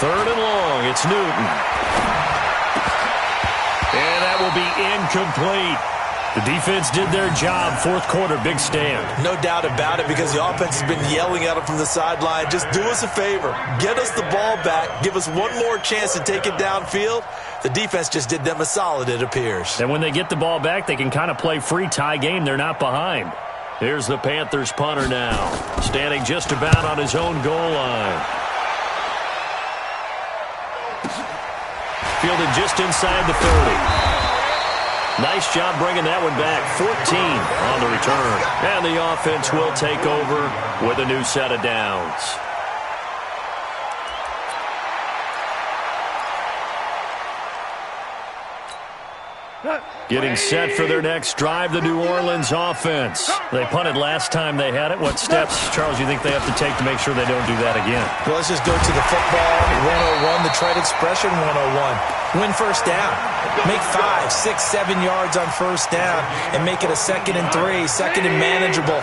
Third and long, it's Newton. And that will be incomplete. The defense did their job. 4th quarter, big stand. No doubt about it, because the offense has been yelling at him from the sideline. Just do us a favor. Get us the ball back. Give us one more chance to take it downfield. The defense just did them a solid, it appears. And when they get the ball back, they can kind of play free tie game. They're not behind. Here's the Panthers punter now, standing just about on his own goal line. Fielded just inside the 30. Nice job bringing that one back. 14 on the return. And the offense will take over with a new set of downs. Getting set for their next drive, the New Orleans offense. They punted last time they had it. What steps, Charles, you think they have to take to make sure they don't do that again? Well, let's just go to the football 101, the trade expression 101. Win first down. Make 5, 6, 7 yards on first down and make it a 2nd and 3, 2nd and manageable.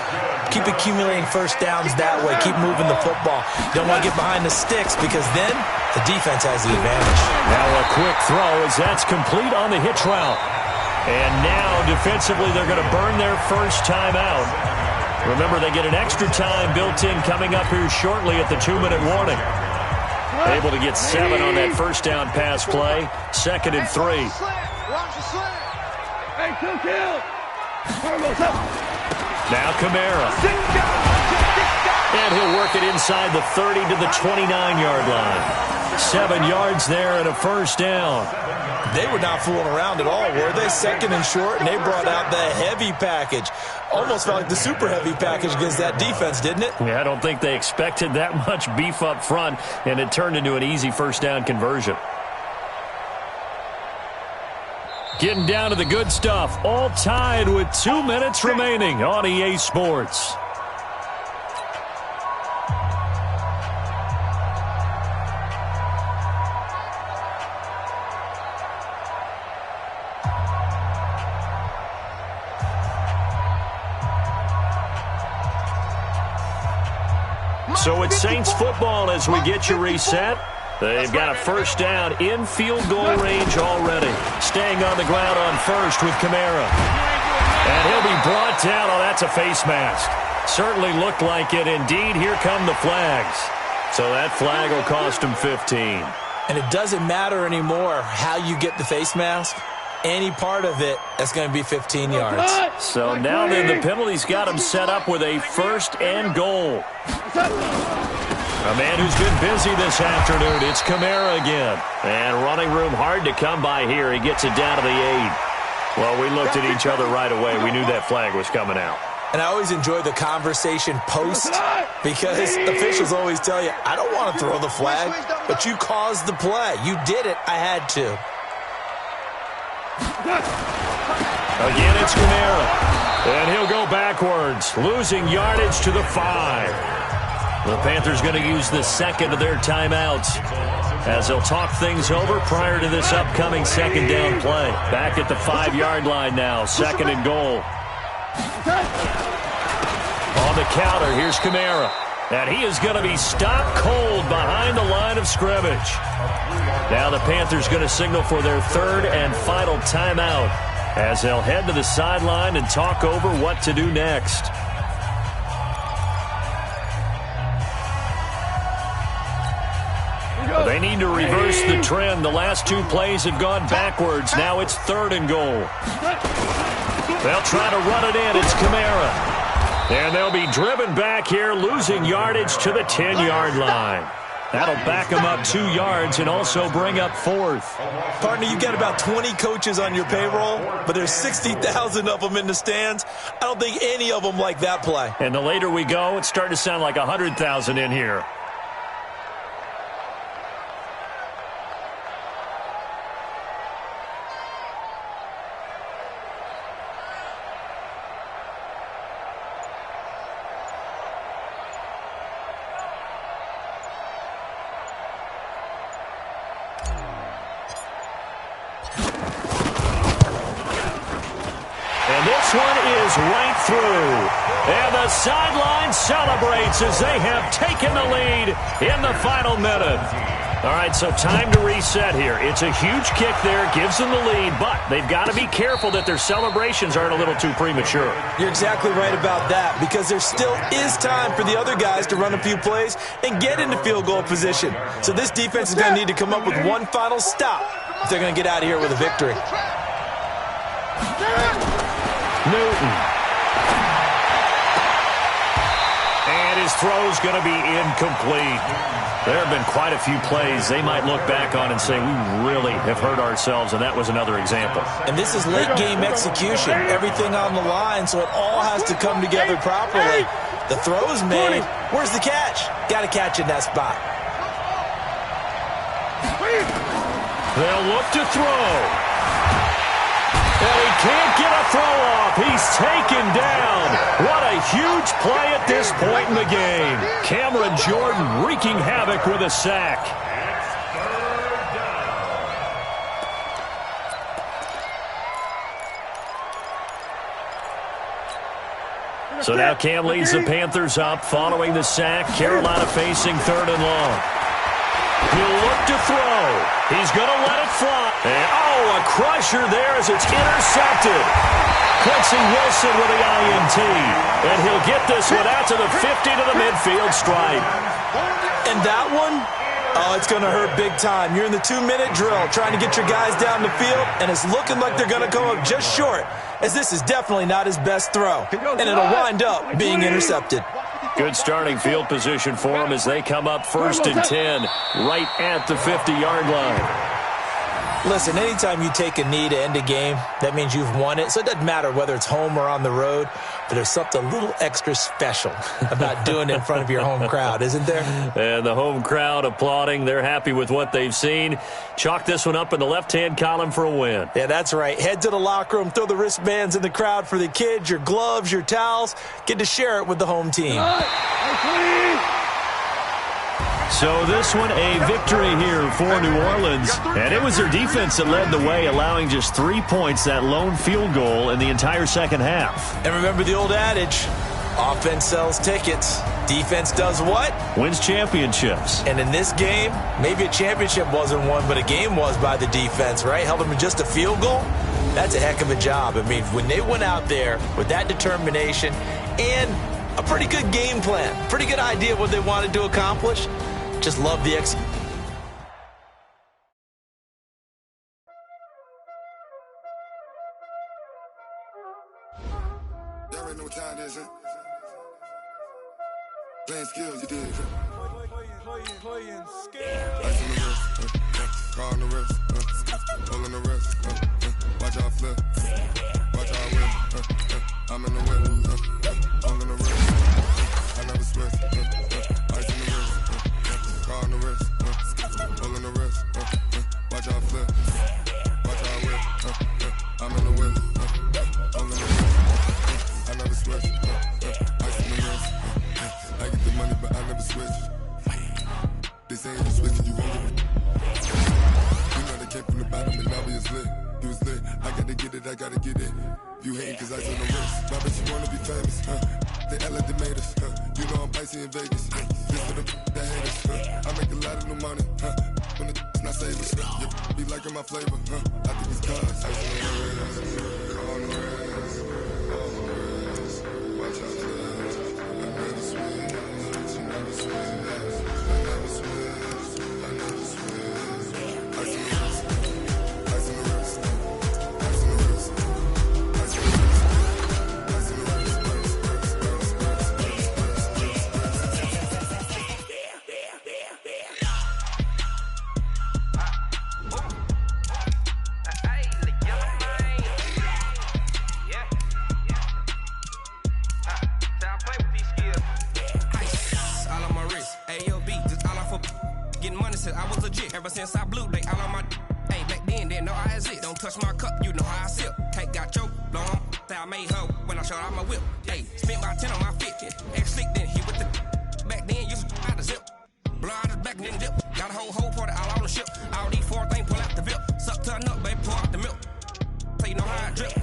Keep accumulating first downs that way. Keep moving the football. Don't want to get behind the sticks, because then the defense has the advantage. Now a quick throw as that's complete on the hitch route. And now defensively they're going to burn their first time out. Remember, they get an extra time built in coming up here shortly at the 2-minute warning. Able to get 7 on that first down pass play. 2nd and 3. Now Kamara. And he'll work it inside the 30 to the 29-yard line. 7 yards there and a first down. They were not fooling around at all, were they? 2nd and short, and they brought out the heavy package. Almost felt like the super heavy package against that defense, didn't it? Yeah, I don't think they expected that much beef up front, and it turned into an easy first down conversion. Getting down to the good stuff, all tied with 2 minutes remaining on EA Sports. So it's Saints football as we get you reset. They've got a first down in field goal range already. Staying on the ground on first with Kamara. And he'll be brought down. Oh, that's a face mask. Certainly looked like it. Indeed, here come the flags. So that flag will cost him 15. And it doesn't matter anymore how you get the face mask. Any part of it, that's going to be 15 yards. So now then the penalty's got him set up with a first and goal. A man who's been busy this afternoon, it's Kamara again. And running room hard to come by here. He gets it down to the 8. Well, we looked at each other right away. We knew that flag was coming out. And I always enjoy the conversation post because officials always tell you, I don't want to throw the flag, but you caused the play. You did it. I had to. Again, it's Kamara. And he'll go backwards, losing yardage to the 5. The Panthers going to use the second of their timeouts as they'll talk things over prior to this upcoming second down play. Back at the 5-yard line now, second and goal. On the counter, here's Kamara. And he is going to be stopped cold behind the line of scrimmage. Now the Panthers going to signal for their third and final timeout as they'll head to the sideline and talk over what to do next. They need to reverse the trend. The last 2 plays have gone backwards. Now it's third and goal. They'll try to run it in. It's Kamara. And they'll be driven back here, losing yardage to the 10-yard line. That'll back them up 2 yards and also bring up fourth. Partner, you got about 20 coaches on your payroll, but there's 60,000 of them in the stands. I don't think any of them like that play. And the later we go, it's starting to sound like 100,000 in here. Right through. And the sideline celebrates as they have taken the lead in the final minute. All right, so time to reset here. It's a huge kick there, gives them the lead, but they've got to be careful that their celebrations aren't a little too premature. You're exactly right about that because there still is time for the other guys to run a few plays and get into field goal position. So this defense is going to need to come up with one final stop if they're going to get out of here with a victory. Newton. And his throw's going to be incomplete. There have been quite a few plays they might look back on and say, we really have hurt ourselves, and that was another example. And this is late-game execution. Everything on the line, so it all has to come together properly. The throw's made. Where's the catch? Got to catch in that spot. They'll look to throw. And he can't get a throw off. He's taken down. What a huge play at this point in the game. Cameron Jordan wreaking havoc with a sack. So now Cam leads the Panthers up following the sack. Carolina facing third and long. He'll look to throw. He's going to let it fly. And, oh, a crusher there as it's intercepted. Quincy Wilson with the INT. And he'll get this one out to the 50 to the midfield stripe. And that one, oh, it's going to hurt big time. You're in the 2-minute drill trying to get your guys down the field, and it's looking like they're going to come up just short, as this is definitely not his best throw. And it'll wind up being intercepted. Good starting field position for them as they come up first and 10 right at the 50-yard line. Listen, anytime you take a knee to end a game, that means you've won it. So it doesn't matter whether it's home or on the road, but there's something a little extra special about doing it in front of your home crowd, isn't there? And the home crowd applauding. They're happy with what they've seen. Chalk this one up in the left-hand column for a win. Yeah, that's right. Head to the locker room, throw the wristbands in the crowd for the kids, your gloves, your towels. Get to share it with the home team. So this one, a victory here for New Orleans. And it was their defense that led the way, allowing just 3 points, that lone field goal in the entire second half. And remember the old adage, Offense sells tickets. Defense does what? Wins championships. And in this game, maybe a championship wasn't won, but a game was by the defense, right? Held them to just a field goal. That's a heck of a job. I mean, when they went out there with that determination and a pretty good game plan, pretty good idea of what they wanted to accomplish, just love the execution. Y'all already know what time it is, huh? Playing skills, you did. Playing skills. Ice on the wrist, car on the wrist, hole in the wrist, watch out flip, watch out whip, I'm in the whip, hole in the wrist, I never switch, ice on the wrist, car on the wrist, hole in the wrist, watch out flip, watch out whip, I'm in the whip, hole in the wrist, I never switch, ice on the wrist, I get the money but I never switch. They saying you switching, you won't get it. You know they came from the bottom and now we is lit. You was lit, I gotta get it, I gotta get it. You hating cause I on the wrist. My bitch, you wanna be famous, They act like they made us, You know I'm icy in Vegas, This for the that hate us, I make a lot of new money, When it's not savers, You be liking my flavor, I think it's cause. Ice on the wrist, on the wrist, on the wrist. Watch out, I never switch, you never switch. Ever since I blew, they all on my hey, back then, didn't know I exist. Don't touch my cup, you know how I sip. Cake got choked, blow on. I made her when I showed out my whip. Hey, spent my 10 on my fit. Ex-slick, then he with the back then, used to out the zip. Blow out his back and then dip. Got a whole party all on the ship. All these four things, pull out the VIP. Suck to a nut, baby, pour out the milk. So you know how I drip.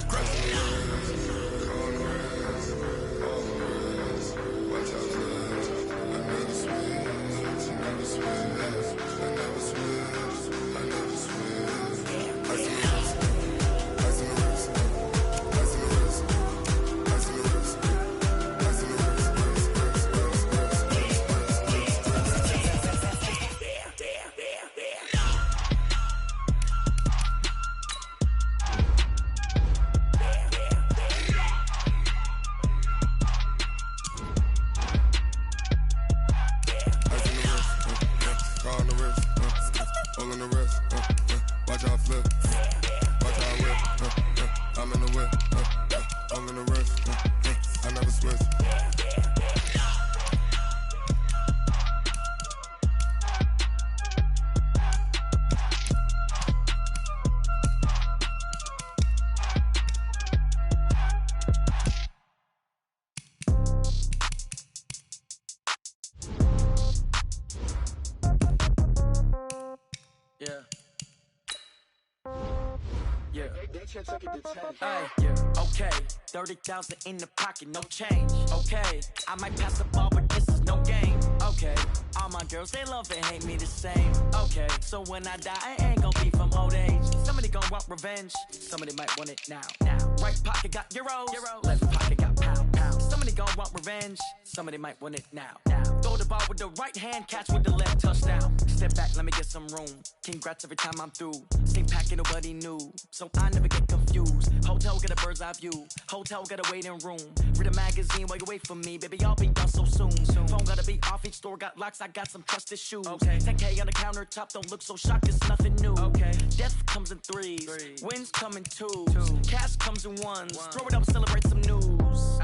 Hey, yeah, okay, 30,000 in the pocket, no change. Okay, I might pass the ball, but this is no game. Okay, all my girls, they love and hate me the same. Okay, so when I die, I ain't gon' be from old age. Somebody gon' want revenge, somebody might want it now. Right pocket got euros, left pocket got pound. Somebody gon' want revenge, somebody might want it now. Throw the ball with the right hand, catch with the left, touchdown. Step back, let me get some room. Congrats every time I'm through. Same packet, nobody knew, so I never get confused. Hotel got a bird's eye view, hotel got a waiting room. Read a magazine while you wait for me, baby, I'll be done so soon. Phone gotta be off, each store got locks, I got some trusted shoes. 10K on the countertop, don't look so shocked, it's nothing new. Death comes in threes, wins come in twos, cash comes in ones. Throw it up, celebrate some news.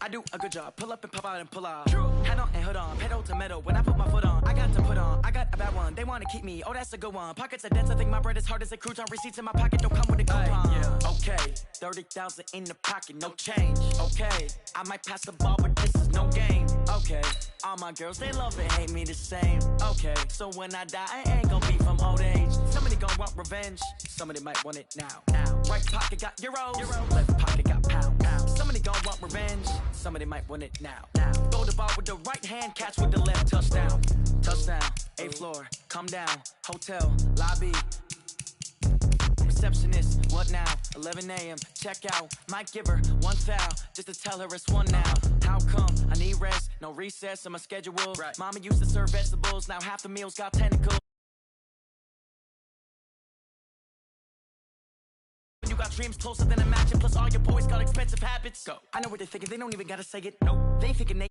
I do a good job, pull up and pop out and pull out. Head on and hood on, pedal to metal. When I put my foot on, I got to put on. I got a bad one, they wanna keep me, oh that's a good one. Pockets are dense, I think my bread is hard as a crouton. Receipts in my pocket don't come with a coupon. Okay, 30,000 in the pocket, no change. Okay, I might pass the ball, but this is no game. Okay, all my girls, they love and hate me the same. Okay, so when I die, I ain't gon' be from old age. Somebody gon' want revenge, somebody might want it now. Right pocket got euros, left pocket got pound. Somebody gon' want revenge. Somebody might want it now. Throw the ball with the right hand, catch with the left. Touchdown. Touchdown. 8th floor. Come down. Hotel. Lobby. Receptionist, what now? 11 a.m. Check out. Might give her one foul just to tell her it's one now. How come? I need rest. No recess in my schedule. Right. Mama used to serve vegetables. Now half the meals got tentacles. You got dreams closer than imagine. Plus all your boys got expensive habits. Go. I know what they're thinking. They don't even gotta say it. No. They thinking they